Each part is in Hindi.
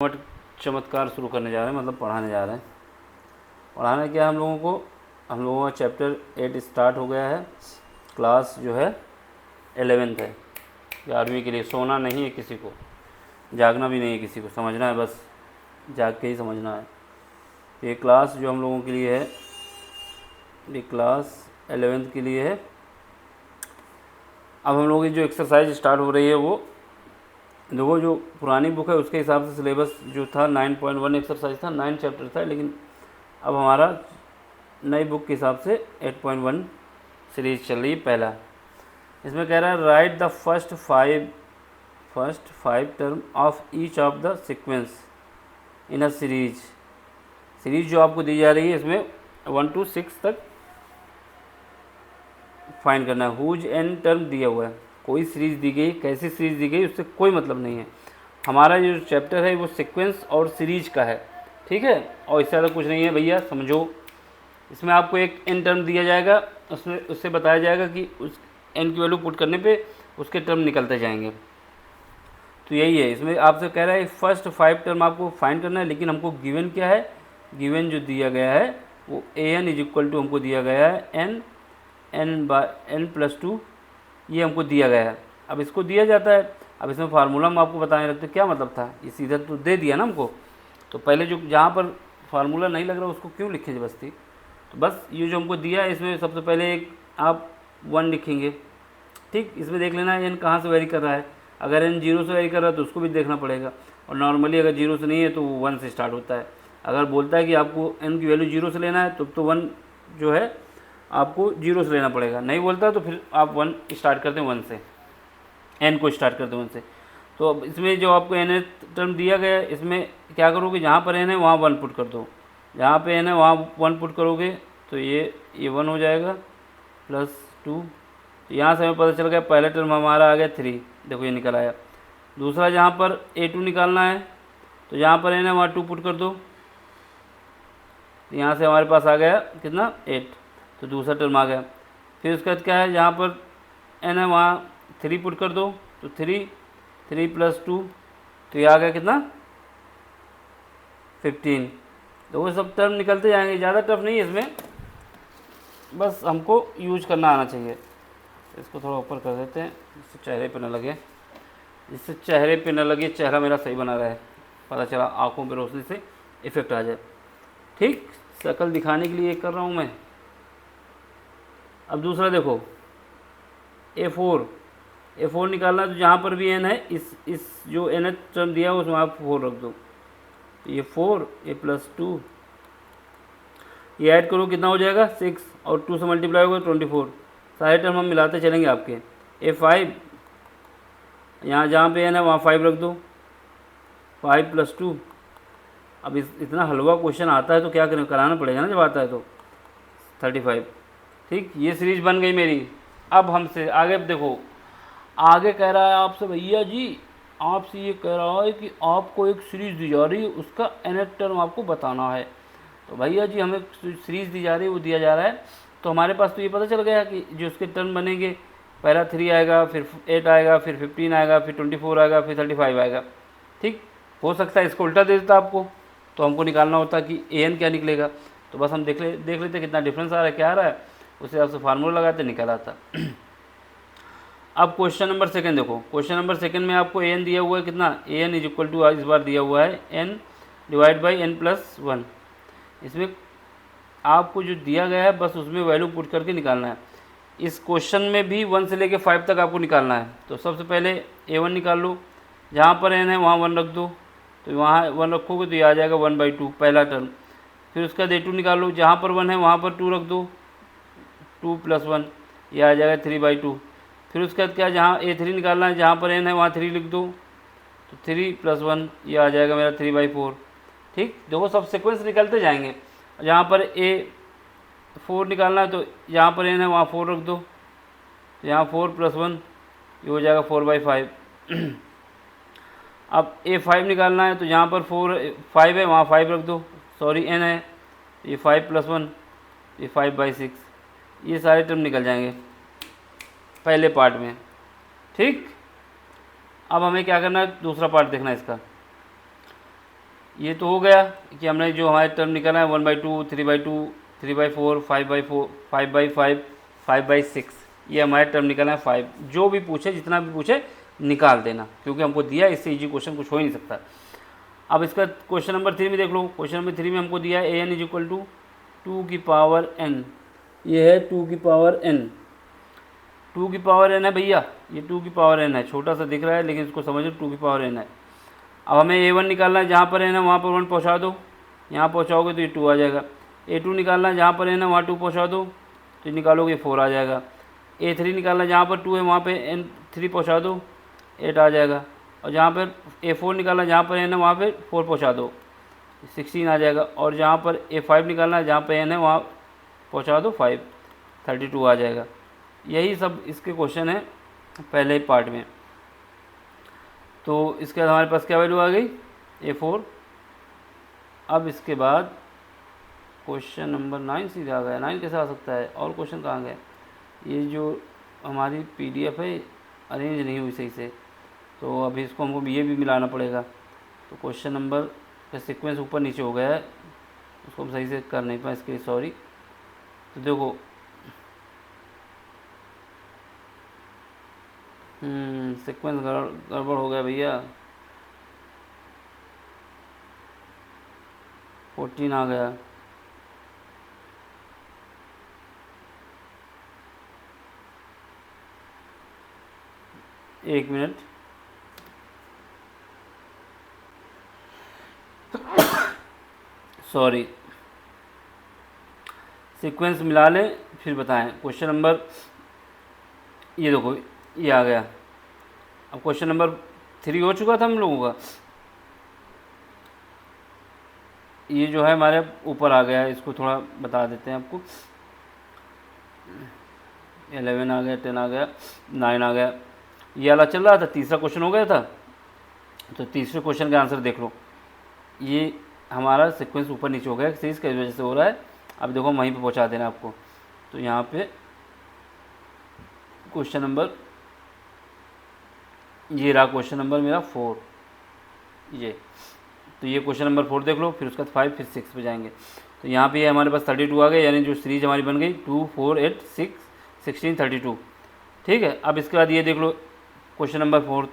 चमत्कार शुरू करने जा रहे हैं, मतलब पढ़ाने जा रहे हैं। पढ़ाना क्या है हम लोगों को, हम लोगों का चैप्टर 8 स्टार्ट हो गया है। क्लास जो है 11th है, 11वीं के लिए। सोना नहीं है किसी को, जागना भी नहीं है किसी को, समझना है, बस जाग के ही समझना है। ये क्लास जो हम लोगों के लिए है, ये क्लास 11th के लिए है। अब हम लोगों की जो एक्सरसाइज स्टार्ट हो रही है वो देखो, जो पुरानी बुक है उसके हिसाब से सिलेबस जो था 9.1 एक्सरसाइज था, 9 चैप्टर था, लेकिन अब हमारा नई बुक के हिसाब से 8.1 सीरीज चल रही है। पहला इसमें कह रहा है right the first five term of each of the sequence in a series जो आपको दी जा रही है, इसमें 1 to 6 तक फाइंड करना है। हुज एन टर्म दिया हुआ है, कोई सीरीज दी गई, कैसी सीरीज दी गई उससे कोई मतलब नहीं है। हमारा जो चैप्टर है वो सीक्वेंस और सीरीज का है, ठीक है, और इससे ज़्यादा कुछ नहीं है भैया, समझो। इसमें आपको एक एन टर्म दिया जाएगा, उसमें उससे बताया जाएगा कि उस एन की वैल्यू पुट करने पे उसके टर्म निकलते जाएंगे। तो यही है, इसमें आपसे कह रहा है फर्स्ट 5 टर्म आपको फाइंड करना है, लेकिन हमको गिवन क्या है, गिवन जो दिया गया है वो an इज इक्वल टू हमको दिया गया है n/n+2, ये हमको दिया गया है। अब इसको दिया जाता है, अब इसमें फार्मूला हम आपको बताने लगते क्या मतलब था, ये सीधा तो दे दिया ना हमको, तो पहले जो जहाँ पर फार्मूला नहीं लग रहा उसको क्यों लिखे ज़बरदस्ती। तो बस ये जो हमको दिया है, इसमें सबसे पहले एक आप 1 लिखेंगे, ठीक। इसमें देख लेना है n कहाँ से वेरी कर रहा है, अगर n 0 से वेरी कर रहा है तो उसको भी देखना पड़ेगा, और नॉर्मली अगर 0 से नहीं है तो वो 1 से स्टार्ट होता है। अगर बोलता है कि आपको n की वैल्यू 0 से लेना है तो 1 जो है आपको 0 से लेना पड़ेगा, नहीं बोलता तो फिर आप 1 स्टार्ट करते हैं, 1 से n को स्टार्ट करते हैं 1 से। तो अब इसमें जो आपको n टर्म दिया गया है, इसमें क्या करोगे, जहाँ पर n है वहाँ 1 पुट कर दो, जहाँ पे n है वहाँ 1 पुट करोगे तो ये 1 हो जाएगा +2। तो यहाँ से हमें पता चल गया पहला टर्म हमारा आ गया 3, देखो ये निकल आया। दूसरा जहाँ पर a2 निकालना है तो जहाँ पर n है वहाँ 2 पुट कर दो, यहाँ से हमारे पास आ गया कितना 8, तो दूसरा टर्म आ गया। फिर उसके बाद क्या है, जहाँ पर n है वहाँ 3 पुट कर दो, तो 3 +2, तो ये आ गया कितना 15। तो वो सब टर्म निकलते जाएंगे, ज़्यादा टफ नहीं है इसमें, बस हमको यूज करना आना चाहिए। इसको थोड़ा ऊपर कर देते हैं जिससे चेहरे पे न लगे, चेहरा मेरा सही बना रहे, पता चला आँखों पर रोशनी से इफ़ेक्ट आ जाए, ठीक। शक्ल दिखाने के लिए कर रहा हूँ मैं। अब दूसरा देखो a4 निकालना है, तो जहाँ पर भी n है इस जो n टर्म दिया है उसमें आप 4 रख दो, तो ये 4 a +2, ये ऐड करो कितना हो जाएगा 6, और 2 से मल्टीप्लाई होगा 24। सारे टर्म हम मिलाते चलेंगे आपके। a5 यहाँ जहाँ पे n है वहाँ 5 रख दो, 5 +2। अब इतना हलवा क्वेश्चन आता है तो क्या कराना पड़ेगा ना, जब आता है तो 35, ठीक। ये सीरीज बन गई मेरी। अब हमसे आगे देखो, आगे कह रहा है आपसे भैया जी, आपसे ये कह रहा है कि आपको एक सीरीज़ दी जा रही है, उसका nth टर्म आपको बताना है। तो भैया जी हमें सीरीज़ दी जा रही है, वो दिया जा रहा है, तो हमारे पास तो ये पता चल गया कि जो उसके टर्म बनेंगे, पहला 3 आएगा, फिर 8 आएगा, फिर 15 आएगा, फिर 24 आएगा, फिर 35 आएगा, ठीक। हो सकता है इसको उल्टा दे देता आपको, तो हमको निकालना होता कि an क्या निकलेगा। तो बस हम देख लेते कितना डिफरेंस आ रहा है, क्या आ रहा है, उसे आपसे फार्मूला लगाते निकल आता। अब क्वेश्चन नंबर सेकंड देखो, क्वेश्चन नंबर सेकंड में आपको an दिया हुआ है कितना, an इज इक्वल टू इस बार दिया हुआ है n डिवाइड बाई n+1। इसमें आपको जो दिया गया है बस उसमें वैल्यू पुट करके निकालना है। इस क्वेश्चन में भी 1 से लेके 5 तक आपको निकालना है। तो सबसे पहले a1 निकाल लो, जहाँ पर n है वहाँ 1 रख दो, तो वहाँ 1 रखोगे तो ये आ जाएगा 1/2 पहला टर्म। फिर उसका a2 निकाल लो, जहाँ पर 1 है वहाँ पर 2 रख दो, 2 + 1, ये आ जाएगा 3/2। फिर उसके बाद क्या, जहाँ a3 निकालना है, जहाँ पर n है वहाँ 3 लिख दो, तो 3 + 1, ये आ जाएगा मेरा 3/4, ठीक। देखो सब सीक्वेंस निकलते जाएंगे। जहाँ पर a4 निकालना है तो जहाँ पर n है वहाँ 4 रख दो, तो यहाँ 4 + 1, ये हो जाएगा 4/5। अब a5 निकालना है तो जहाँ पर 5 है वहाँ 5 रख दो, सॉरी n है, ये 5 + 1, ये 5/6। ये सारे टर्म निकल जाएंगे पहले पार्ट में, ठीक। अब हमें क्या करना है, दूसरा पार्ट देखना है इसका। ये तो हो गया कि हमने जो हमारे टर्म निकाला है 1/2, 3/2, 3/4, 5/4, 5/5, 5/6, ये हमारे टर्म निकाला है 5। जो भी पूछे, जितना भी पूछे निकाल देना, क्योंकि हमको दिया, इससे इजी क्वेश्चन कुछ हो ही नहीं सकता। अब इसका क्वेश्चन नंबर 3 में देख लो। क्वेश्चन नंबर 3 में हमको दिया है an इज इक्वल टू 2 की पावर n। ये है 2 की पावर n, 2 की पावर n है भैया, ये 2 की पावर n है। छोटा सा दिख रहा है लेकिन इसको समझो 2 की पावर n है। अब हमें a1 निकालना है, जहाँ पर n है वहाँ पर 1 पहुँचा दो, यहाँ पहुँचाओगे तो ये 2 आ जाएगा। a2 निकालना है, जहाँ पर n है वहाँ 2 पहुँचा दो तो निकालोगे 4 आ जाएगा। a3 निकालना है, जहाँ पर 2 है वहाँ पे n 3 पहुँचा दो 8 आ जाएगा। और जहाँ पर a4 निकालना है, जहाँ पर n है वहाँ पे 4 पहुँचा दो 16 आ जाएगा। और जहाँ पर a5 निकालना है, जहाँ पर n है वहाँ पहुँचा दो 5, 32 आ जाएगा। यही सब इसके क्वेश्चन है पहले पार्ट में। तो इसके बाद हमारे पास क्या वैल्यू आ गई, a4। अब इसके बाद क्वेश्चन नंबर 9 सीधे आ गया। 9 कैसे आ सकता है, और क्वेश्चन कहाँ गए? ये जो हमारी PDF है अरेंज नहीं हुई सही से, तो अभी इसको हमको ये भी मिलाना पड़ेगा। तो क्वेश्चन नंबर का सीक्वेंस ऊपर नीचे हो गया है, उसको हम सही से कर नहीं पाए, इसके लिए सॉरी। तो देखो सीक्वेंस गड़बड़ हो गया भैया। 14 आ गया। एक मिनट, सॉरी, सीक्वेंस मिला लें फिर बताएं। क्वेश्चन नंबर ये देखो, ये आ गया। अब क्वेश्चन नंबर 3 हो चुका था हम लोगों का, ये जो है हमारे ऊपर आ गया है। इसको थोड़ा बता देते हैं आपको। 11 आ गया, 10 आ गया, 9 आ गया, ये वाला चल रहा था। तीसरा क्वेश्चन हो गया था, तो तीसरे क्वेश्चन का आंसर देख लो। ये हमारा सीक्वेंस ऊपर नीचे हो गया, सीरीज की वजह से हो रहा है। अब देखो वहीं पे पहुंचा देना आपको। तो यहाँ पे क्वेश्चन नंबर, ये रहा क्वेश्चन नंबर मेरा 4, ये। तो ये क्वेश्चन नंबर 4 देख लो, फिर उसका 5, फिर 6 पे जाएंगे। तो यहाँ पे हमारे पास 32 आ गए, यानी जो सीरीज हमारी बन गई 2, 4, 8, 6, 16, 32। ठीक है। अब इसके बाद ये देख लो क्वेश्चन नंबर 4।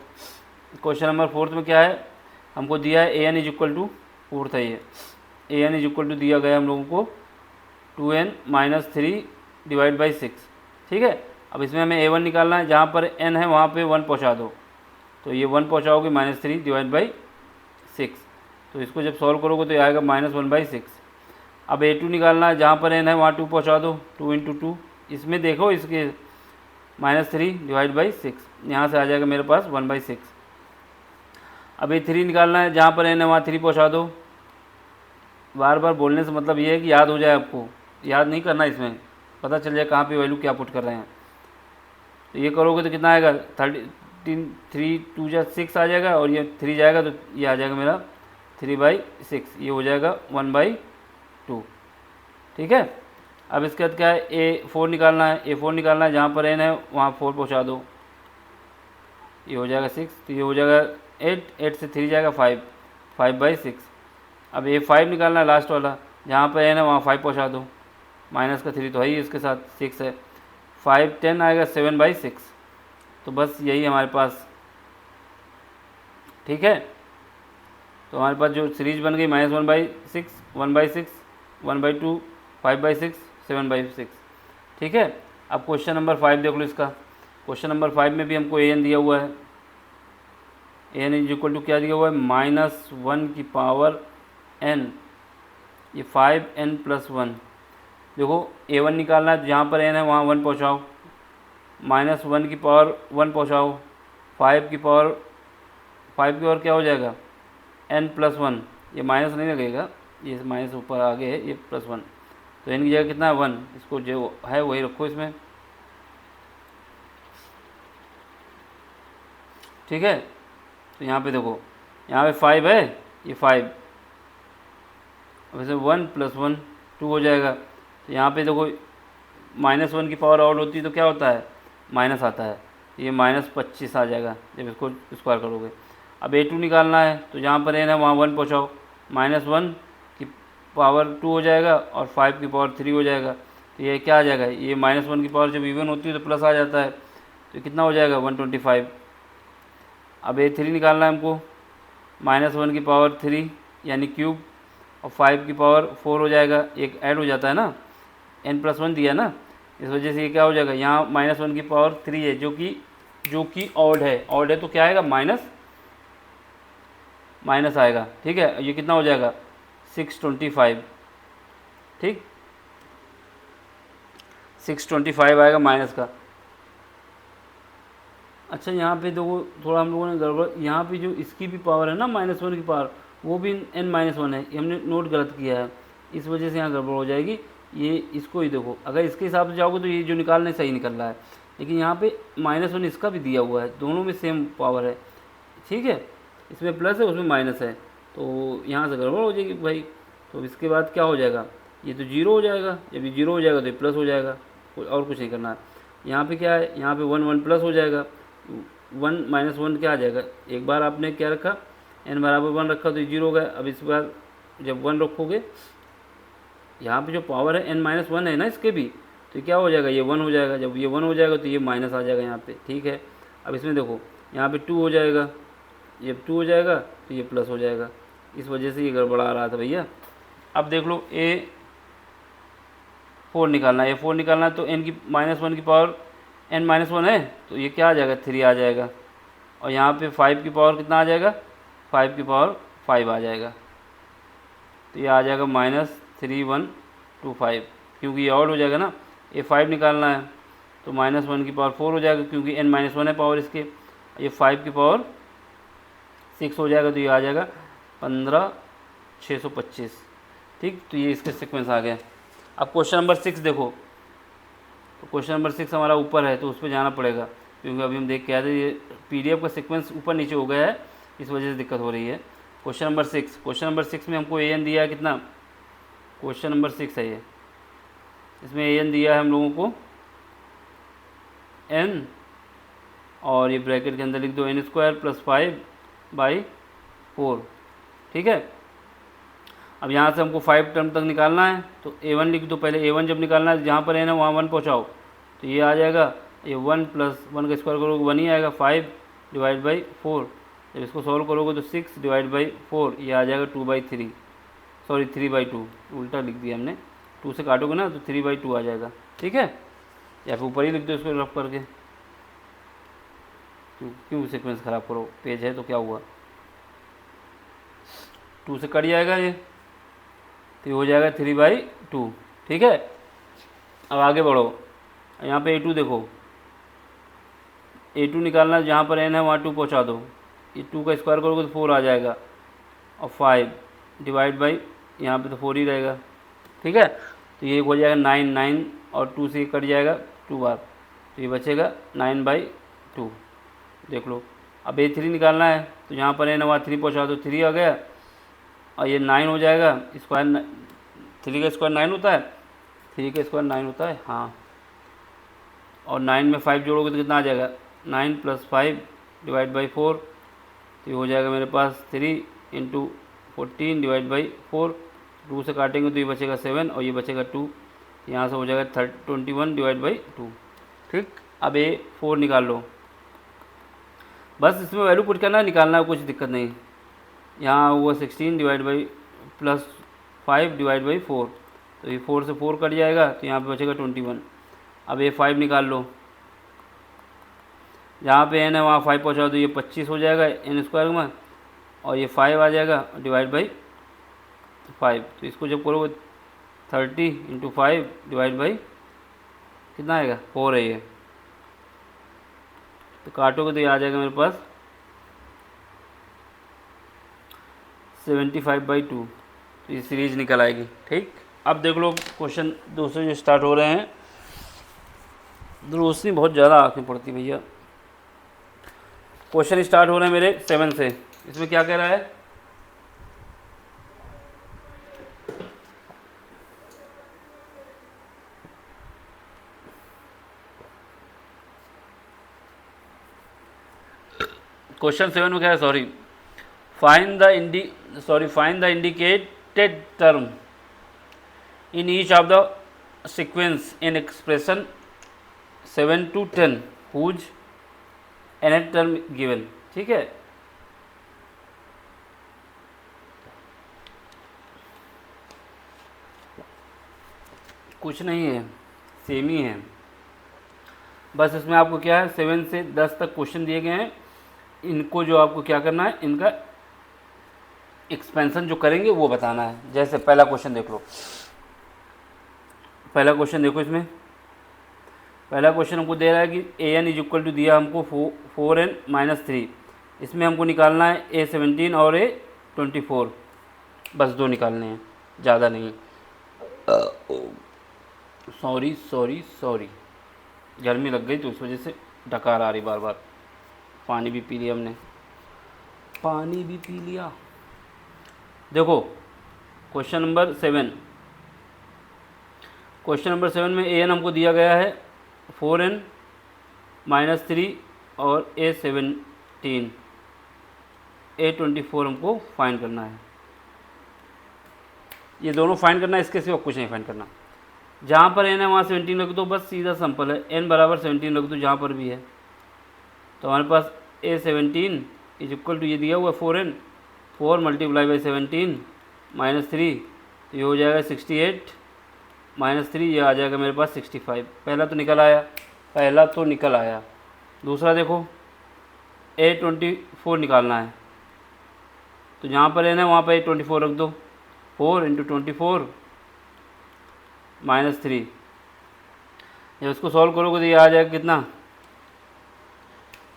क्वेश्चन नंबर 4 में क्या है, हमको दिया है an इज इक्वल टू 4 था। ये an इज इक्वल टू दिया गया हम लोगों को 2n - 3 डिवाइड बाई 6। ठीक है। अब इसमें हमें a1 निकालना है, जहाँ पर n है वहाँ पे 1 पहुँचा दो, तो ये 1 पहुँचाओगे -3 डिवाइड बाई 6। तो इसको जब सॉल्व करोगे तो ये आएगा -1/6। अब a2 निकालना है, जहाँ पर n है वहाँ 2 पहुँचा दो, 2 × 2। इसमें देखो इसके -3 डिवाइड बाई 6, यहाँ से आ जाएगा मेरे पास 1/6। अब a3 निकालना है, जहाँ पर n है वहाँ 3 पहुँचा दो। बार बार बोलने से मतलब ये है कि याद हो जाए, आपको याद नहीं करना, इसमें पता चल जाए कहाँ पे वैल्यू क्या पुट कर रहे हैं। तो ये करोगे तो कितना आएगा, 3 2 जा 6 आ जाएगा, और ये 3 जाएगा तो ये आ जाएगा मेरा 3/6, ये हो जाएगा 1/2। ठीक है। अब इसके बाद क्या है, a4 निकालना है। a4 निकालना है, जहाँ पर n है वहाँ 4 पहुँचा दो, ये हो जाएगा 6। तो ये हो जाएगा 8, 8 से 3 जाएगा 5, 5/6। अब a5 निकालना है, लास्ट वाला, जहाँ पर n है वहाँ 5 पहुँचा दो, माइनस का 3 तो है ही, इसके साथ 6 है, 5 10 आएगा 7/6। तो बस यही हमारे पास। ठीक है। तो हमारे पास जो सीरीज बन गई -1/6, 1/6, 1/2, 5/6, 7/6। ठीक है। अब क्वेश्चन नंबर 5 देख लो इसका। क्वेश्चन नंबर 5 में भी हमको an दिया हुआ है। an इज इक्वल टू क्या दिया हुआ है, -1 की पावर n, ये 5n + 1। देखो a1 निकालना है, जहाँ पर n है वहाँ 1 पहुँचाओ, -1 की पावर 1 पहुँचाओ, 5 की पावर क्या हो जाएगा, n + 1। ये माइनस नहीं लगेगा, ये माइनस ऊपर आगे है, ये +1। तो n की जगह कितना है 1, इसको जो है वही रखो इसमें। ठीक है। तो यहाँ पे देखो, यहाँ पे 5 है, ये 5, वैसे 1 + 1 2 हो जाएगा। तो यहाँ पे देखो -1 की पावर आउट होती है तो क्या होता है, माइनस आता है, ये -25 आ जाएगा जब इसको स्क्वायर करोगे। अब a2 निकालना है, तो जहाँ पर n है वहाँ 1 पहुँचाओ, -1 की पावर 2 हो जाएगा और 5 की पावर 3 हो जाएगा। तो ये क्या आ जाएगा, ये -1 की पावर जब इवन होती है तो प्लस आ जाता है, तो कितना हो जाएगा 125। अब ये 3 निकालना है हमको, -1 की पावर 3 यानी क्यूब और 5 की पावर 4 हो जाएगा, एक ऐड हो जाता है ना, n+1 दिया ना, इस वजह से ये क्या हो जाएगा, यहाँ -1 की पावर 3 है जो कि ऑड है तो क्या आएगा माइनस आएगा। ठीक है, ये कितना हो जाएगा 625। ठीक, 625 आएगा माइनस का। अच्छा यहाँ पे देखो थोड़ा हम लोगों ने गड़बड़, यहाँ पे जो इसकी भी पावर है ना -1 की पावर, वो भी n-1 है, ये हमने नोट गलत किया है, इस वजह से यहाँ गड़बड़ हो जाएगी। ये इसको ही देखो, अगर इसके हिसाब से जाओगे तो ये जो निकालना है सही निकल रहा है, लेकिन यहाँ पे -1 इसका भी दिया हुआ है, दोनों में सेम पावर है। ठीक है, इसमें प्लस है उसमें माइनस है, तो यहाँ से गड़बड़ हो जाएगी भाई। तो इसके बाद क्या हो जाएगा, ये तो जीरो हो जाएगा, जब ये जीरो हो जाएगा तो ये प्लस हो जाएगा, और कुछ नहीं करना है। यहाँ पे क्या है, यहाँ पे 1 प्लस हो जाएगा, 1 -1 क्या आ जाएगा, एक बार आपने क्या रखा n बराबर 1 रखा तो ये जीरो हो गया। अब इस बार जब 1 रखोगे, यहाँ पे जो पावर है n-1 है ना इसके भी, तो क्या हो जाएगा, ये 1 हो जाएगा, जब ये 1 हो जाएगा तो ये माइनस आ जाएगा यहाँ पे। ठीक है, अब इसमें देखो यहाँ पे 2 हो जाएगा, जब 2 हो जाएगा तो ये प्लस हो जाएगा, इस वजह से ये गड़बड़ा रहा था भैया। अब देख लो A4 निकालना है, A4 निकालना है तो n की -1 की पावर n-1 है, तो ये क्या आ जाएगा 3 आ जाएगा, और यहाँ पे 5 की पावर कितना आ जाएगा, 5 की पावर 5 आ जाएगा, तो ये आ जाएगा -3125, क्योंकि ये ऑड हो जाएगा ना, A5 निकालना है तो -1 की पावर 4 हो जाएगा, क्योंकि n-1 है पावर इसके, ये 5 की पावर 6 हो जाएगा, तो ये आ जाएगा 15625। ठीक, तो ये इसके सीक्वेंस आ गया। अब क्वेश्चन नंबर 6 देखो, तो क्वेश्चन नंबर 6 हमारा ऊपर है तो उस पर जाना पड़ेगा, क्योंकि अभी हम देख के आए थे ये PDF का सीक्वेंस ऊपर नीचे हो गया है, इस वजह से दिक्कत हो रही है। क्वेश्चन नंबर 6 में हमको an दिया है कितना, क्वेश्चन नंबर 6 है ये, इसमें an दिया है हम लोगों को n, और ये ब्रैकेट के अंदर लिख दो n² + 5/4। ठीक है, अब यहाँ से हमको 5 टर्म तक निकालना है, तो a1 लिख दो पहले, a1 जब निकालना है जहाँ पर n है वहाँ 1 पहुँचाओ, तो ये आ जाएगा, ये 1 + 1 का स्क्वायर करोगे 1 ही आएगा, 5/4। जब इसको सॉल्व करोगे तो 6/4, ये आ जाएगा 2/3, सॉरी 3/2, उल्टा लिख दिया हमने, 2 से काटोगे ना तो 3/2 आ जाएगा। ठीक है, या फिर ऊपर ही लिख दो इसको रफ करके, क्यों सीक्वेंस ख़राब करो, पेज है तो क्या हुआ, 2 से कट जाएगा ये, तो ये हो जाएगा 3/2। ठीक है, अब आगे बढ़ो, यहाँ पे a2 देखो, a2 निकालना जहाँ पर n है वहाँ 2 पहुँचा दो, ये 2 का स्क्वायर करोगे तो 4 आ जाएगा, और 5 डिवाइड बाई यहाँ पे तो 4 ही रहेगा। ठीक है, तो ये हो जाएगा 9 और 2 से कट जाएगा 2 बार, तो ये बचेगा 9/2। देख लो, अब a3 निकालना है तो यहाँ पर n है वहाँ 3 पहुँचा दो, 3 आ गया, और ये 9 हो जाएगा, स्क्वायर 3 का स्क्वायर 9 होता है, 3 का स्क्वायर 9 होता है हाँ, और 9 में 5 जोड़ोगे तो कितना आ जाएगा, 9 + 5/4, तो ये हो जाएगा मेरे पास 3 × 14/4, 2 से काटेंगे तो ये बचेगा 7 और ये बचेगा 2, यहाँ से हो जाएगा 21/2। ठीक, अब a4 निकाल लो, बस इसमें वैल्यू पुट करना है, निकालना है, कुछ दिक्कत नहीं। यहाँ हुआ 16 + 5/4, तो ये 4 से 4 कट जाएगा, तो यहाँ पे बचेगा 21। अब a5 निकाल लो, जहाँ पे n है वहाँ 5 पहुँचा दो, ये 25 हो जाएगा n² में, और ये 5 आ जाएगा /5, तो इसको जब करोगे 30 × 5 कितना आएगा 4 है ये, तो काटोगे तो ये आ जाएगा मेरे पास 75/2, तो ये सीरीज निकल आएगी। ठीक, अब देख लो क्वेश्चन दूसरे जो स्टार्ट हो रहे हैं, रोशनी बहुत ज़्यादा आँखें पड़ती भैया। क्वेश्चन स्टार्ट हो रहे हैं मेरे 7 से, इसमें क्या कह रहा है, क्वेश्चन 7 में क्या है, sorry, find the find the indicated term in each of the sequence in expression 7 to 10 whose nth term given। ठीक है, कुछ नहीं है, सेम ही है, बस इसमें आपको क्या है 7 से 10 तक क्वेश्चन दिए गए हैं। इनको जो आपको क्या करना है, इनका एक्सपेंशन जो करेंगे वो बताना है। जैसे पहला क्वेश्चन देख लो, पहला क्वेश्चन देखो, इसमें पहला क्वेश्चन हमको दे रहा है कि A N is equal to दिया हमको 4n-3। इसमें हमको निकालना है A17 और A24, बस दो निकालने हैं, ज़्यादा नहीं। सॉरी गर्मी लग गई तो उस वजह से डकार आ रही बार बार। पानी भी पी लिया हमने, पानी भी पी लिया। देखो क्वेश्चन नंबर 7, क्वेश्चन नंबर 7 में ए एन हमको दिया गया है 4n-3 और A17, A24 हमको फाइंड करना है। ये दोनों फाइंड करना है, इसके सिवा कुछ नहीं फाइंड करना। जहाँ पर n है वहाँ 17 रख दो, बस सीधा सिंपल है, n बराबर 17 रख दो जहाँ पर भी है। तो हमारे पास A17 इज इक्वल टू ये दिया हुआ 4n, 4 मल्टीप्लाई बाई 17 -3, तो ये हो जाएगा 68 -3, ये आ जाएगा मेरे पास 65। पहला तो निकल आया, दूसरा देखो A24 निकालना है, तो जहाँ पर n है वहाँ पर A24 रख दो, 4 × 24 -3। जब इसको सॉल्व करोगे तो ये आ जाएगा कितना,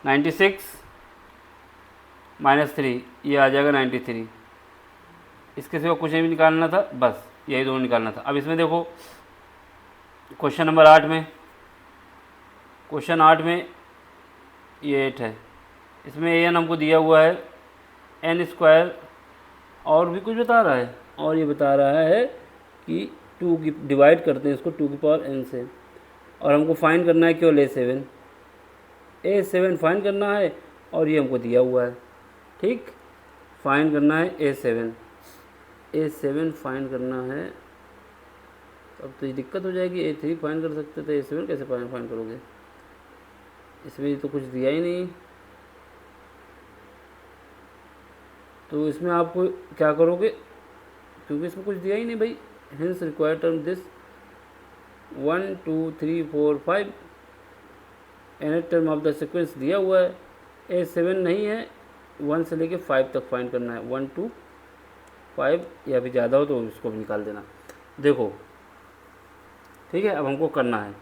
96 -3, ये आ जाएगा 93। इसके सिवा कुछ नहीं निकालना था, बस यही दोनों निकालना था। अब इसमें देखो क्वेश्चन नंबर 8 में, क्वेश्चन 8 में ये 8 है, इसमें एन हमको दिया हुआ है n² और भी कुछ बता रहा है, और ये बता रहा है कि 2 की डिवाइड करते हैं इसको 2 की पावर n से, और हमको फाइंड करना है केवल A7 फाइंड करना है, और ये हमको दिया हुआ है। ठीक, फाइंड करना है A7 फाइंड करना है। अब तो ये दिक्कत हो जाएगी, A3 फाइंड कर सकते थे, A7 कैसे फाइंड करोगे, इसमें तो कुछ दिया ही नहीं। तो इसमें आपको क्या करोगे, क्योंकि इसमें कुछ दिया ही नहीं भाई। Hence required term this 1 2 3 4 5 nth term of the sequence दिया हुआ है। A7 नहीं है, 1 से लेके 5 तक फाइंड करना है, 1 2 5 या भी ज़्यादा हो तो उसको भी निकाल देना। देखो ठीक है, अब हमको करना है,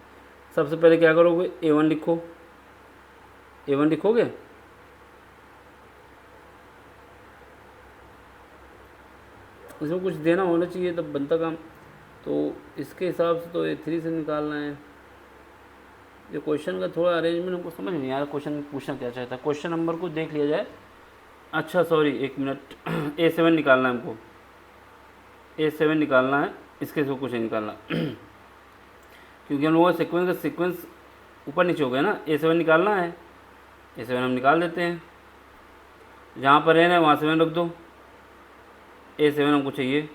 सबसे पहले क्या करोगे, A1 लिखो, A1 लिखोगे, इसमें कुछ देना होना चाहिए तब बनता काम। तो इसके हिसाब से तो A3 से निकालना है। ये क्वेश्चन का थोड़ा अरेंजमेंट हमको समझ नहीं आ रहा, क्वेश्चन पूछना क्या चाहता है। क्वेश्चन नंबर को देख लिया जाए। अच्छा सॉरी, एक मिनट, A7 निकालना है हमको, A7 निकालना है, इसके से कुछ नहीं निकालना क्योंकि हम लोगों का सीक्वेंस ऊपर नीचे हो गया ना। A7 निकालना है, A7 हम निकाल देते हैं, जहाँ पर n है वहाँ 7 रख दो, A7 हमको चाहिए,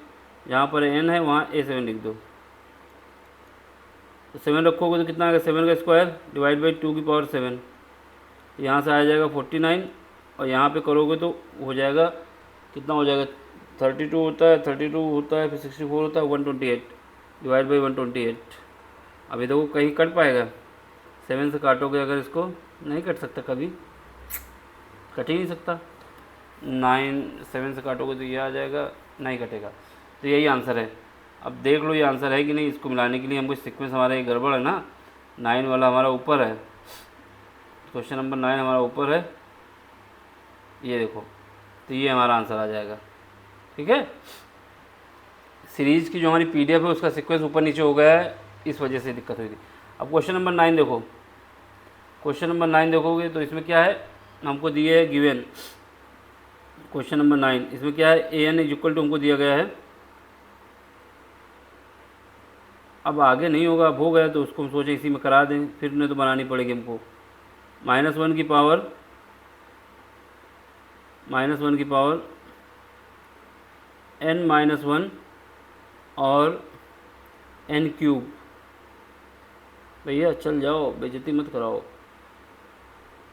जहाँ पर n है वहाँ A7 लिख दो। तो 7 रखोगे तो कितना आएगा, 7 का स्क्वायर डिवाइड बाई 2 की पावर 7, यहाँ से आ जाएगा 49, और यहाँ पे करोगे तो हो जाएगा कितना हो जाएगा, 32 होता है, 32 होता है, फिर 64 होता है, 128 डिवाइड बाई 128। अभी देखो कहीं कट पाएगा, 7 से काटोगे अगर इसको, नहीं कट सकता, कभी कट ही नहीं सकता। 7 से काटोगे तो ये आ जाएगा, नहीं कटेगा। तो यही आंसर है। अब देख लो ये आंसर है कि नहीं। इसको मिलाने के लिए हमको सीक्वेंस हमारा ये गड़बड़ है ना, 9 वाला हमारा ऊपर है, क्वेश्चन नंबर 9 हमारा ऊपर है, ये देखो, तो ये हमारा आंसर आ जाएगा। ठीक है, सीरीज़ की जो हमारी PDF है उसका सीक्वेंस ऊपर नीचे हो गया है, इस वजह से दिक्कत हुई थी। अब क्वेश्चन नंबर 9 देखो, क्वेश्चन नंबर 9 देखोगे तो इसमें क्या है, हमको दिए है गिवन क्वेश्चन नंबर 9, इसमें क्या है, AN इज इक्वल टू हमको दिया गया है। अब आगे नहीं होगा, अब हो गया तो उसको हम सोचे इसी में करा दें, फिर नहीं तो बनानी पड़ेगी हमको। -1 की पावर n माइनस वन और n क्यूब। भैया चल जाओ, बेइज्जती मत कराओ।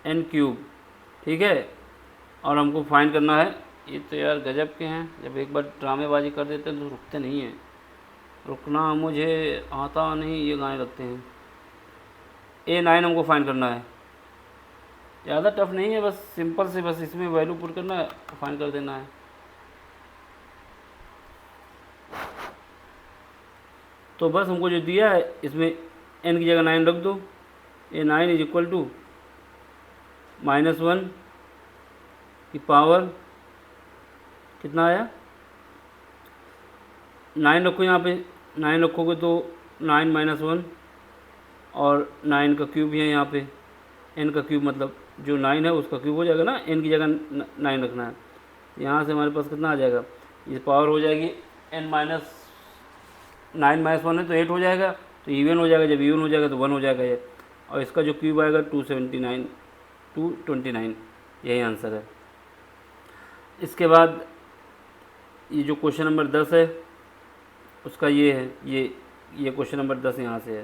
n क्यूब, ठीक है। और हमको फाइंड करना है। ये तो यार गजब के हैं, जब एक बार ड्रामेबाजी कर देते हैं तो रुकते नहीं हैं। रुकना मुझे आता नहीं, ये गाने लगते हैं। A9 हमको फाइंड करना है। ज़्यादा टफ नहीं है, बस सिंपल से बस इसमें वैल्यू पुट करना है, फाइंड कर देना है। तो बस हमको जो दिया है इसमें n की जगह 9 रख दो। A9 इज इक्वल टू -1 की पावर कितना आया, 9 रखो यहाँ पे। 9 रखोगे तो 9 माइनस 1 और 9 का क्यूब है यहाँ पे। n का क्यूब मतलब जो 9 है उसका क्यूब हो जाएगा ना, n की जगह 9 रखना है। यहाँ से हमारे पास कितना आ जाएगा, ये पावर हो जाएगी n माइनस 9 माइनस 1 है तो 8 हो जाएगा, तो इवन हो जाएगा। जब इवन हो जाएगा तो 1 हो जाएगा ये। और इसका जो क्यूब आएगा 229, यही आंसर है। इसके बाद ये जो क्वेश्चन नंबर 10 है उसका ये है, ये क्वेश्चन नंबर 10 यहाँ से है।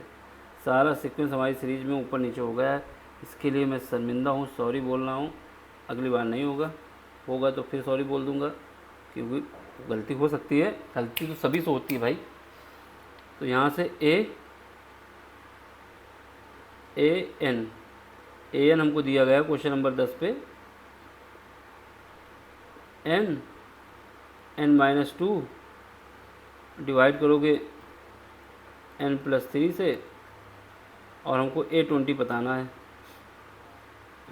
सारा सीक्वेंस हमारी सीरीज में ऊपर नीचे हो गया है, इसके लिए मैं शर्मिंदा हूँ, सॉरी बोल रहा हूँ। अगली बार नहीं होगा तो फिर सॉरी बोल दूँगा, क्योंकि गलती हो सकती है, गलती तो सभी से होती है भाई। तो यहाँ से ए एन हमको दिया गया क्वेश्चन नंबर 10 पे। n माइनस 2 डिवाइड करोगे n प्लस 3 से, और हमको A20 बताना है।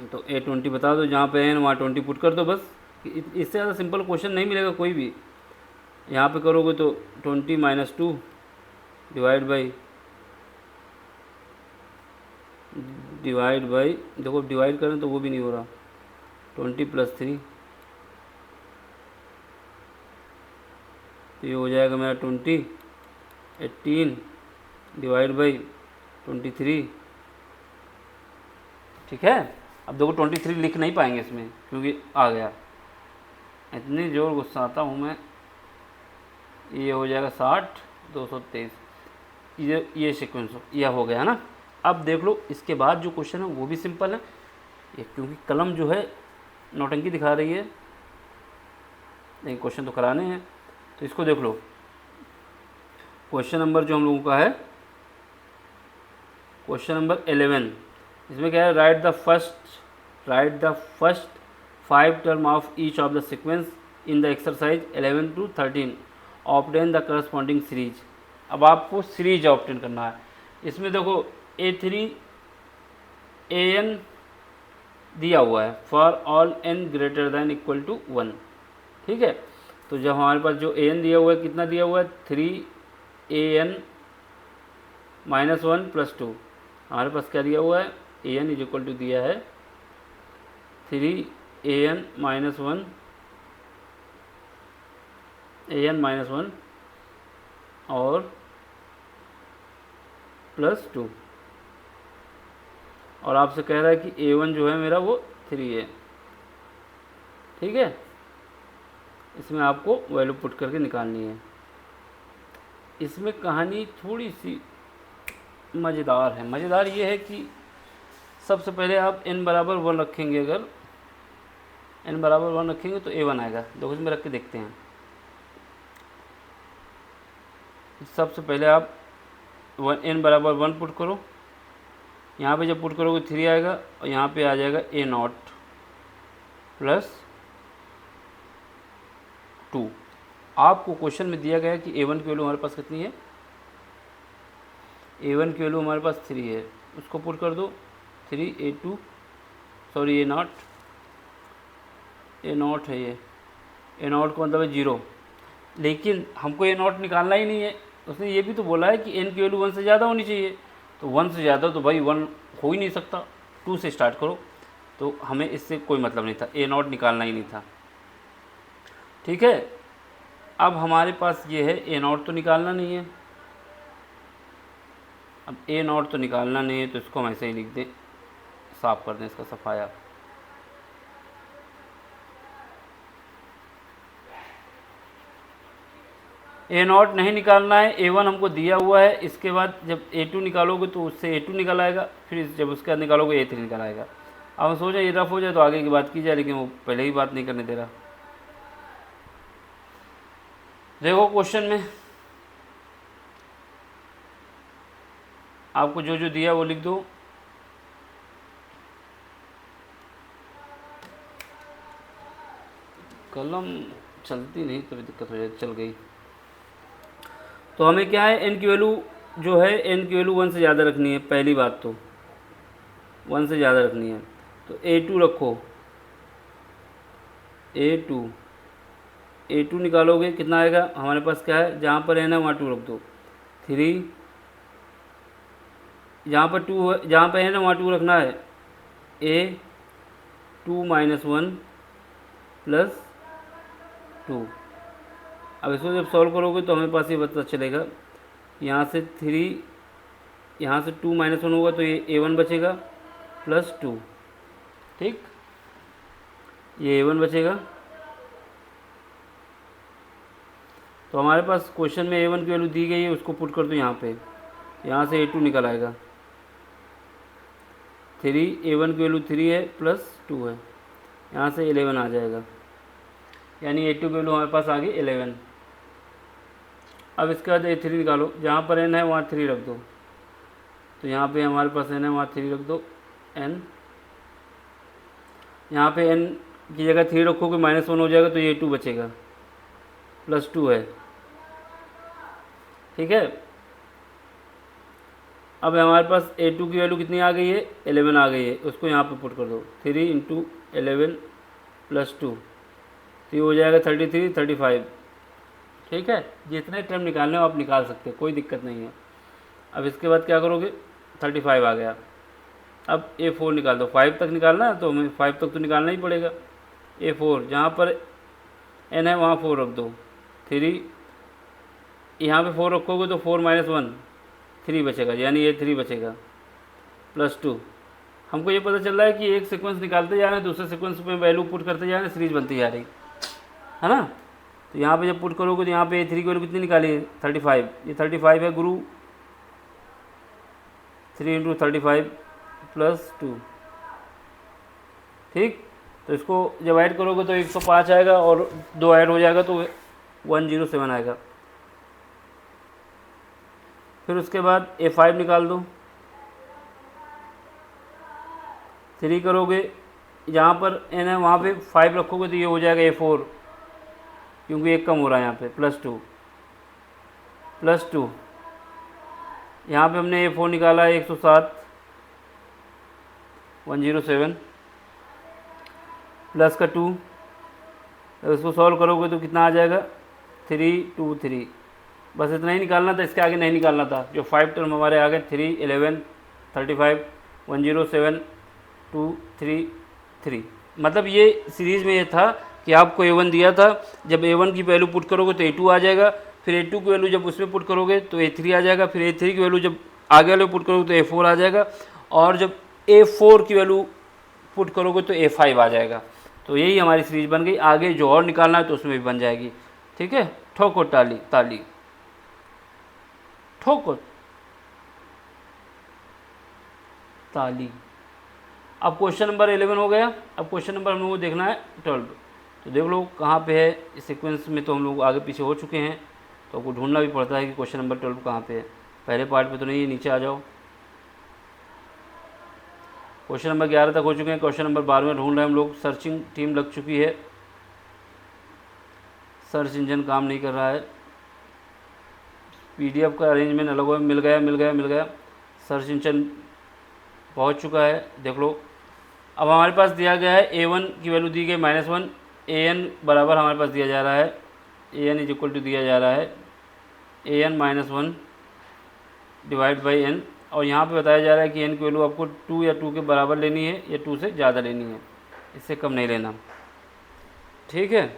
तो A20 बता दो, जहाँ पे n वहाँ 20 पुट कर दो बस। इससे ज़्यादा सिंपल क्वेश्चन नहीं मिलेगा कोई भी। यहाँ पे करोगे तो 20 माइनस 2 डिवाइड बाई देखो डिवाइड करें तो वो भी नहीं हो रहा, 20 प्लस 3, तो ये हो जाएगा मेरा 18 डिवाइड बाई 23। ठीक है। अब देखो 23 लिख नहीं पाएंगे इसमें क्योंकि आ गया, इतनी जोर गुस्सा आता हूँ मैं। ये हो जाएगा 60 223, ये सीक्वेंस यह हो गया ना। अब देख लो इसके बाद जो क्वेश्चन है वो भी सिंपल है, ये क्योंकि कलम जो है नौटंकी दिखा रही है, नहीं क्वेश्चन तो कराने हैं। तो इसको देख लो, क्वेश्चन नंबर जो हम लोगों का है क्वेश्चन नंबर 11। इसमें क्या है, right the first 5 term of each of the sequence in the exercise 11 to 13, obtain the corresponding series. अब आपको सीरीज ऑब्टेन करना है। इसमें देखो A3 AN दिया हुआ है for all n greater than equal to 1। ठीक है। तो जब हमारे पास जो AN दिया हुआ है, कितना दिया हुआ है, 3AN माइनस 1 प्लस 2। हमारे पास क्या दिया हुआ है, AN इज इक्वल टू दिया है 3AN माइनस 1 और प्लस 2, और आपसे कह रहा है कि A1 जो है मेरा वो 3 है। ठीक है। इसमें आपको वैल्यू पुट करके निकालनी है। इसमें कहानी थोड़ी सी मज़ेदार है। मज़ेदार ये है कि सबसे पहले आप n बराबर 1 रखेंगे। अगर n बराबर 1 रखेंगे तो A1 आएगा। देखो इसमें रख के देखते हैं। सबसे पहले आप n बराबर 1 पुट करो। यहाँ पे जब पुट करोगे 3 आएगा, और यहाँ पे आ जाएगा A0 प्लस 2। आपको क्वेश्चन में दिया गया है कि A1 की वैल्यू हमारे पास कितनी है, A1 की वैल्यू हमारे पास 3 है, उसको पुट कर दो। 3 A2 सॉरी A0 है, ये A0 का मतलब है 0, लेकिन हमको A0 निकालना ही नहीं है। उसने ये भी तो बोला है कि n की वैल्यू 1 से ज़्यादा होनी चाहिए, तो 1 से ज़्यादा तो भाई 1 हो ही नहीं सकता। 2 से स्टार्ट करो, तो हमें इससे कोई मतलब नहीं था, A0 निकालना ही नहीं था। ठीक है। अब हमारे पास ये है A0 तो निकालना नहीं है। अब A0 तो निकालना नहीं है तो इसको हम ऐसे ही लिख दें, साफ कर दें इसका सफाया। ए नॉट नहीं निकालना है, A1 हमको दिया हुआ है, इसके बाद जब A2 निकालोगे तो उससे A2 निकल आएगा, फिर जब उसके बाद निकालोगे A3 निकल आएगा। अब हम सोच रहे ये रफ हो जाए तो आगे की बात की जाए, लेकिन वो पहले ही बात नहीं करने दे रहा। देखो क्वेश्चन में आपको जो जो दिया वो लिख दो। कलम चलती नहीं तो दिक्कत हो जाए, चल गई। तो हमें क्या है, n की वैल्यू जो है, n की वैल्यू 1 से ज़्यादा रखनी है, पहली बात तो 1 से ज़्यादा रखनी है। तो A2 रखो, A2 निकालोगे कितना आएगा हमारे पास, क्या है जहाँ पर n है वहाँ 2 रख दो, 3, जहाँ पर 2 है, जहाँ पर n है वहाँ 2 रखना है, A2 - 1 + 2। अब इसको जब सॉल्व करोगे तो हमें पास ये पता चलेगा, यहाँ से 3, यहाँ से 2 - 1 होगा तो ये A1 बचेगा +2, ठीक, ये A1 बचेगा। तो हमारे पास क्वेश्चन में A1 की वैल्यू दी गई है, उसको पुट कर दो यहाँ पे, यहाँ से A2 निकल आएगा 3, A1 की वैल्यू 3 है +2 है, यहाँ से 11 आ जाएगा, यानी A2 की वैल्यू हमारे पास आ गई 11। अब इसके बाद A3 निकालो, जहाँ पर n है वहाँ 3 रख दो, तो यहाँ पे हमारे पास n है वहाँ 3 रख दो, n, यहाँ पे n की जगह 3 रखोगे -1 हो जाएगा, तो ये 2 बचेगा, +2 है, ठीक है। अब हमारे पास A2 की वैल्यू कितनी आ गई है, 11 आ गई है, उसको यहाँ पे पुट कर दो, 3 × 11 + 2, तो ये हो जाएगा 33, 35, ठीक है। जितने टर्म निकालने हो आप निकाल सकते हो, कोई दिक्कत नहीं है। अब इसके बाद क्या करोगे, 35 आ गया। अब A4 निकाल दो, 5 तक निकालना है तो हमें 5 तक तो निकालना ही पड़ेगा। A4 जहाँ पर n है वहाँ 4 रख दो, 3, यहाँ पे 4 रखोगे तो 4 - 1 3 बचेगा, यानी ये 3 बचेगा +2। हमको ये पता चल रहा है कि एक सीक्वेंस निकालते जा रहे हैं, दूसरे सीक्वेंस में वैल्यू पुट करते जा रहे हैं, सीरीज बनती जा रही है ना। तो यहाँ पे जब पुट करोगे तो यहाँ पे A3 की वैल्यू कितनी निकाली है, 35, ये 35 है गुरु, 3 × 35 + 2, ठीक। तो इसको जब ऐड करोगे तो 105 आएगा, और 2 ऐड हो जाएगा तो 107 आएगा। फिर उसके बाद A5 निकाल दो, 3 करोगे, जहाँ पर n है वहाँ पे 5 रखोगे तो ये हो जाएगा A4, क्योंकि एक कम हो रहा है यहाँ पे, +2 यहाँ पे हमने A4 निकाला है 107, 107 प्लस का 2, तो इसको सॉल्व करोगे तो कितना आ जाएगा, 3, 2, 3, बस इतना ही निकालना था, इसके आगे नहीं निकालना था। जो 5 टर्म हमारे आ गए, 3, 11, 35, 107, 2, 3, 3, मतलब ये सीरीज़ में ये था कि आपको A1 दिया था, जब A1 की वैल्यू पुट करोगे तो A2 आ जाएगा, फिर A2 की वैल्यू जब उसमें पुट करोगे तो A3 आ जाएगा, फिर A3 की वैल्यू जब आगे वाले पुट करोगे तो A4 आ जाएगा, और जब A4 की वैल्यू पुट करोगे तो A5 आ जाएगा। तो यही हमारी सीरीज बन गई। आगे जो और निकालना है तो उसमें भी बन जाएगी, ठीक है। ठोको ताली, ताली ठोको ताली। अब क्वेश्चन नंबर 11 हो गया। अब क्वेश्चन नंबर हम लोगों को देखना है 12। तो देख लो कहाँ पे है, इस सीक्वेंस में तो हम लोग आगे पीछे हो चुके हैं, तो आपको ढूंढना भी पड़ता है कि क्वेश्चन नंबर 12 कहाँ पे है। पहले पार्ट पे तो नहीं है, नीचे आ जाओ। क्वेश्चन नंबर 11 तक हो चुके हैं, क्वेश्चन नंबर 12 में ढूंढ रहे हैं हम लोग। सर्चिंग टीम लग चुकी है, सर्च इंजन काम नहीं कर रहा है, PDF का अरेंजमेंट अलग हो, मिल गया, सर्च इंजन पहुंच चुका है, देख लो। अब हमारे पास दिया गया है A1 की वैल्यू दी गई -1, AN बराबर हमारे पास दिया जा रहा है, AN = दिया जा रहा है AN - 1 / n, और यहाँ पे बताया जा रहा है कि n की वैल्यू आपको 2 या 2 के बराबर लेनी है या 2 से ज़्यादा लेनी है, इससे कम नहीं लेना, ठीक है।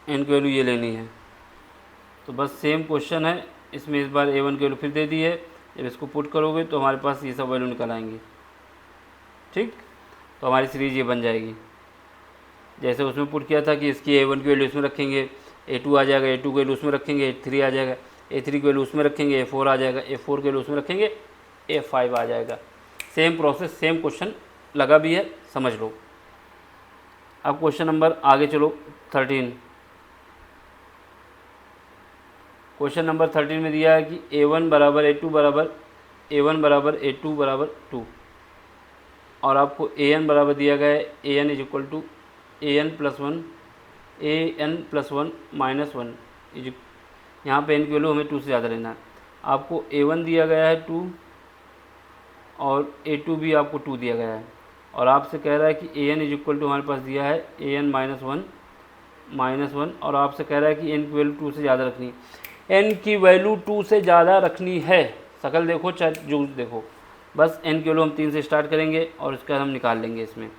n की वैल्यू ये लेनी है। तो बस सेम क्वेश्चन है, इसमें इस बार A1 की वैल्यू फिर दे दी है, जब इसको पुट करोगे तो हमारे पास ये सब वैल्यू निकल आएंगी, ठीक। तो हमारी सीरीज़ ये बन जाएगी, जैसे उसमें पुट किया था कि इसकी A1 की वैल्यू इसमें रखेंगे, A2 आ जाएगा, A2 की वैल्यू उसमें रखेंगे A3 आ जाएगा, A3 की वैल्यू उसमें रखेंगे A4 आ जाएगा, A4 की वैल्यू उसमें रखेंगे A5 आ जाएगा। सेम प्रोसेस, सेम क्वेश्चन लगा भी है, समझ लो। अब क्वेश्चन नंबर आगे चलो 13। क्वेश्चन नंबर 13 में दिया है कि A1 बराबर A2 बराबर A1 बराबर A2 बराबर 2 और आपको AN बराबर दिया गया है AN is equal to AN plus one minus one is, यहाँ पे N की वैल्यू हमें 2 से ज़्यादा लेना है। आपको A1 दिया गया है 2 और A2 भी आपको 2 दिया गया है और आपसे कह रहा है कि AN इज इक्वल टू हमारे पास दिया है AN माइनस वन और आपसे कह रहा है कि N की वैल्यू 2 से ज़्यादा रखनी है। N की वैल्यू 2 से ज़्यादा रखनी है, शकल देखो चाहे जो देखो, बस N की वैल्यू हम 3 से स्टार्ट करेंगे और इसका हम निकाल लेंगे। इसमें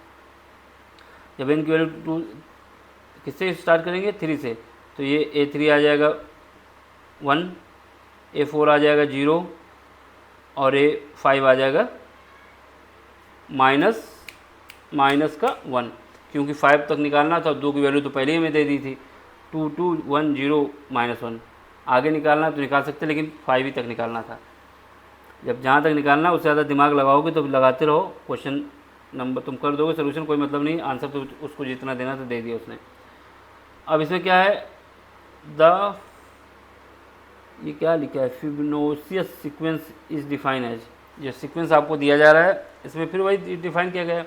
जब N की वैल्यू 2 किससे स्टार्ट करेंगे 3 से, तो ये A3 आ जाएगा 1, A4 आ जाएगा 0 और A5 आ जाएगा माइनस का 1, क्योंकि 5 तक निकालना था। 2 की वैल्यू तो पहले ही हमें दे दी थी 2 2 1 0 -1, आगे निकालना तो निकाल सकते, लेकिन 5 ही तक निकालना था। जब जहाँ तक निकालना उससे ज़्यादा दिमाग लगाओगे तो लगाते रहो, क्वेश्चन नंबर तुम कर दोगे, सोल्यूशन कोई मतलब नहीं, आंसर तो उसको जितना देना तो दे दिया उसने। अब इसमें क्या है, ये क्या लिखा है, Fibonacci sequence is define as, जो सीक्वेंस आपको दिया जा रहा है इसमें फिर वही डिफाइन किया गया है।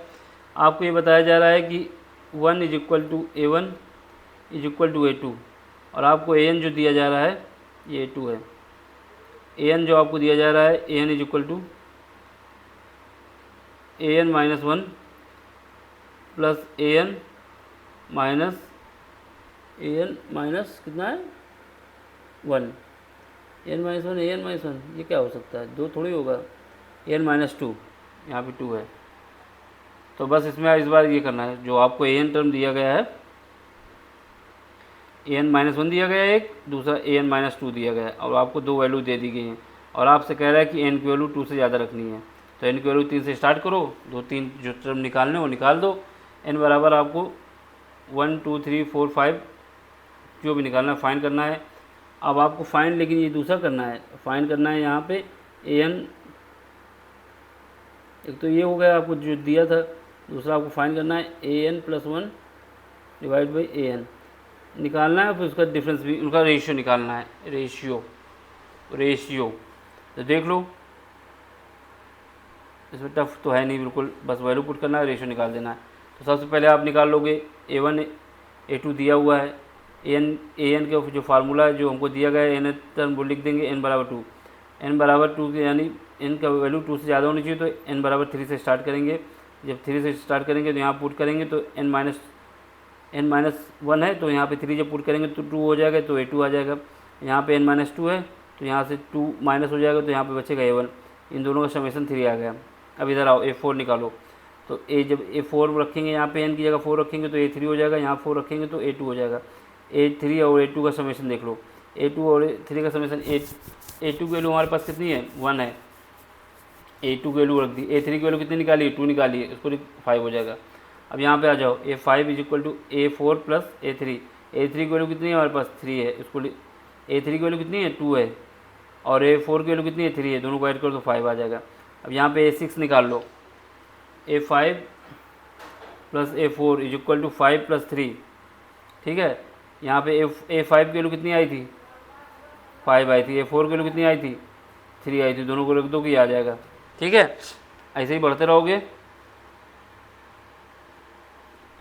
आपको ये बताया जा रहा है कि 1 is equal to A1 is equal to A2 और आपको AN जो दिया जा रहा है ये A2 है। AN जो आपको दिया जा रहा है AN is equal to AN minus 1 plus AN minus कितना है 1, AN माइनस 1 ये क्या हो सकता है, 2 थोड़ी होगा, AN माइनस 2 यहाँ पे 2 है। तो बस इसमें इस बार ये करना है, जो आपको AN टर्म दिया गया है AN माइनस 1 दिया गया है एक, दूसरा AN माइनस 2 दिया गया है और आपको 2 वैल्यू दे दी गई हैं और आपसे कह रहा है कि N की वैल्यू 2 से ज़्यादा रखनी है। तो N की वैल्यू 3 से स्टार्ट करो, 2-3 जो टर्म निकालने वो निकाल दो। N बराबर आपको 1 2 3 4 5 जो भी निकालना है फाइन करना है। अब आपको फाइन, लेकिन ये दूसरा करना है, फाइन करना है यहाँ पे AN, एक तो ये हो गया आपको जो दिया था, दूसरा आपको फाइन करना है AN plus 1 divide by AN निकालना है, फिर उसका डिफरेंस भी, उनका रेशियो निकालना है, रेशियो। तो देख लो इसमें टफ तो है नहीं बिल्कुल, बस वैल्यू पुट करना है, रेशियो निकाल देना है। तो सबसे पहले आप निकाल लोगे A1 A2 दिया हुआ है, AN का जो फार्मूला है जो हमको दिया गया है, N टर्म वो लिख देंगे N बराबर 2, N बराबर 2 यानी N का वैल्यू 2 से ज़्यादा होनी चाहिए, तो N बराबर 3 से स्टार्ट करेंगे। जब 3 से स्टार्ट करेंगे तो यहाँ पुट करेंगे तो N माइनस 1 है, तो यहाँ पे 3 जब पुट करेंगे तो 2 हो जाएगा, तो A2 आ जाएगा। यहाँ पे N माइनस 2 है तो यहाँ से 2 माइनस हो जाएगा, तो यहाँ पे बचेगा A1। इन दोनों का समेशन 3 आ गया। अब इधर आओ A4 निकालो, तो जब A4 रखेंगे यहाँ पे N की जगह 4 रखेंगे तो A3 हो जाएगा, यहाँ 4 रखेंगे तो A2 हो जाएगा। A3 और A2 का समेशन देख लो, A2 और A3 का समेशन, A2 की वैल्यू हमारे पास कितनी है 1 है, A2 की वैल्यू रख दी, A3 की वैल्यू कितनी निकाली 2 निकाली है, उसको 5 हो जाएगा। अब यहाँ पे आ जाओ A5 is equal to A4 plus A3, A3 की वैल्यू कितनी है हमारे पास 3 है, इसको A3 की वैल्यू कितनी है 2 है और A4 की वैल्यू कितनी है 3 है, दोनों को ऐड करो तो 5 आ जाएगा। अब यहाँ पे A6 निकाल लो, A5 plus A4 is equal to 5 plus 3, ठीक है। यहाँ पे A5 की वैल्यू कितनी आई थी 5 आई थी, A4 की वैल्यू कितनी आई थी 3 आई थी, दोनों को रख दो कि आ जाएगा, ठीक है। ऐसे ही बढ़ते रहोगे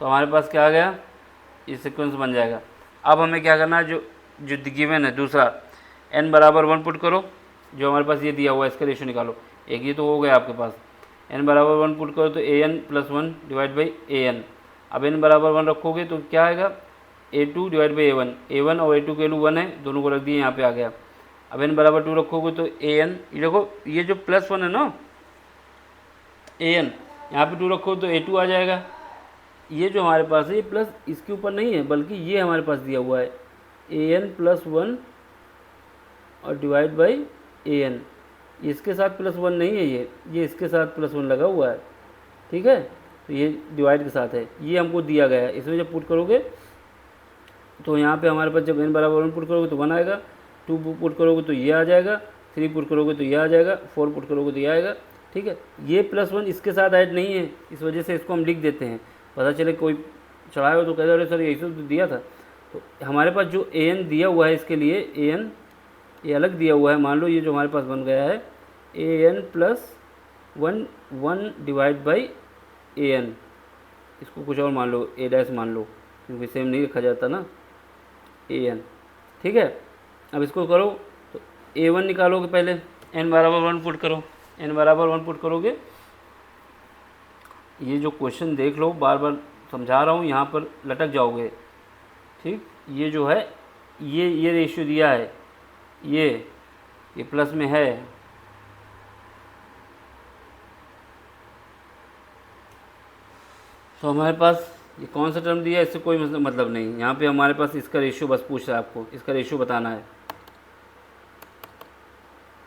तो हमारे पास क्या आ गया, ये सीक्वेंस बन जाएगा। अब हमें क्या करना है, जो गिवन है दूसरा n बराबर 1 पुट करो, जो हमारे पास ये दिया हुआ है इसका रेशियो निकालो, एक ये तो हो गया आपके पास। n बराबर 1 पुट करो तो AN plus 1 divide by AN। अब n बराबर 1 रखोगे तो क्या आएगा A2 डिवाइड बाई A1 और A2 की वैल्यू 1 है, दोनों को रख दिए, यहाँ पे आ गया। अब n बराबर 2 रखोगे तो AN, ये देखो ये जो प्लस 1 है ना AN, यहाँ पे 2 रखो तो A2 आ जाएगा। ये जो हमारे पास है ये प्लस इसके ऊपर नहीं है, बल्कि ये हमारे पास दिया हुआ है AN प्लस 1 और डिवाइड बाई AN, इसके साथ प्लस 1 नहीं है, ये इसके साथ प्लस 1 लगा हुआ है, ठीक है। तो ये डिवाइड के साथ है, ये हमको दिया गया है। इसमें जब पुट करोगे तो यहाँ पे हमारे पास जब n बराबर 1 पुट करोगे तो 1 आएगा, 2 पुट करोगे तो ये आ जाएगा, 3 पुट करोगे तो ये आ जाएगा, 4 पुट करोगे तो ये आएगा। ठीक है, ये +1 इसके साथ ऐड नहीं है, इस वजह से इसको हम लिख देते हैं, पता चले कोई चढ़ाए हो तो कहते अरे सर यही तो दिया था। तो हमारे पास जो an दिया हुआ है इसके लिए an ये अलग दिया हुआ है, मान लो ये जो हमारे पास बन गया है an + 1 डिवाइड बाई an, इसको कुछ और मान लो a' मान लो, क्योंकि सेम नहीं लिखा जाता ना an। ठीक है, अब इसको करो तो a1 निकालोगे, पहले n बराबर 1 पुट करो, n बराबर 1 पुट करोगे, ये जो क्वेश्चन देख लो, बार बार समझा रहा हूँ, यहाँ पर लटक जाओगे। ठीक, ये जो है ये रेशियो दिया है, ये प्लस में है, तो हमारे पास ये कौन सा टर्म दिया है इससे कोई मतलब नहीं, यहाँ पे हमारे पास इसका रेशियो बस पूछ रहा है, आपको इसका रेशियो बताना है।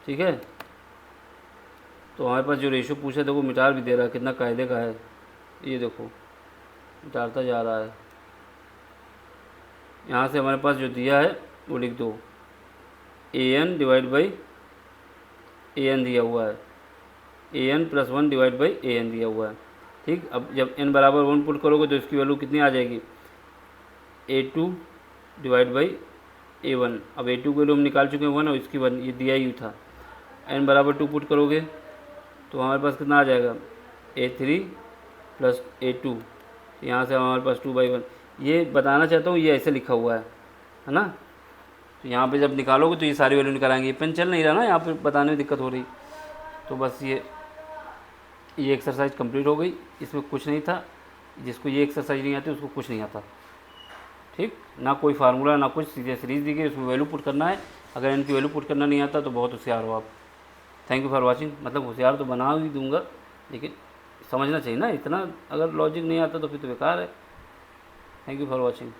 ठीक है, तो हमारे पास जो रेशियो पूछा है देखो मिटार भी दे रहा है, कितना कायदे का है, ये देखो मिटारता जा रहा है। यहाँ से हमारे पास जो दिया है वो लिख दो, an डिवाइड बाई an दिया हुआ है, an + 1 डिवाइड बाई an दिया हुआ है। ठीक, अब जब n बराबर 1 पुट करोगे तो इसकी वैल्यू कितनी आ जाएगी, a2 डिवाइड बाई a1। अब a2 की वैल्यू हम निकाल चुके हैं 1 और इसकी 1, ये दिया ही था। n बराबर 2 पुट करोगे तो हमारे पास कितना आ जाएगा, a3 + a2, यहाँ से हमारे पास 2/1। ये बताना चाहता हूँ ये ऐसे लिखा हुआ है ना, तो यहाँ पे जब निकालोगे तो ये सारी वैल्यू निकालेंगे। पेन चल नहीं रहा ना, यहाँ पे बताने में दिक्कत हो रही, तो बस ये एक्सरसाइज कंप्लीट हो गई, इसमें कुछ नहीं था। जिसको ये एक्सरसाइज नहीं आती उसको कुछ नहीं आता। ठीक, ना कोई फार्मूला ना कुछ, सीधे सीरीज दी गई, उसमें वैल्यू पुट करना है। अगर इनकी वैल्यू पुट करना नहीं आता तो बहुत होशियार हो आप। थैंक यू फॉर वाचिंग, मतलब होशियार तो बना ही दूंगा, लेकिन समझना चाहिए ना, इतना अगर लॉजिक नहीं आता तो फिर तो बेकार है। Thank you for watching.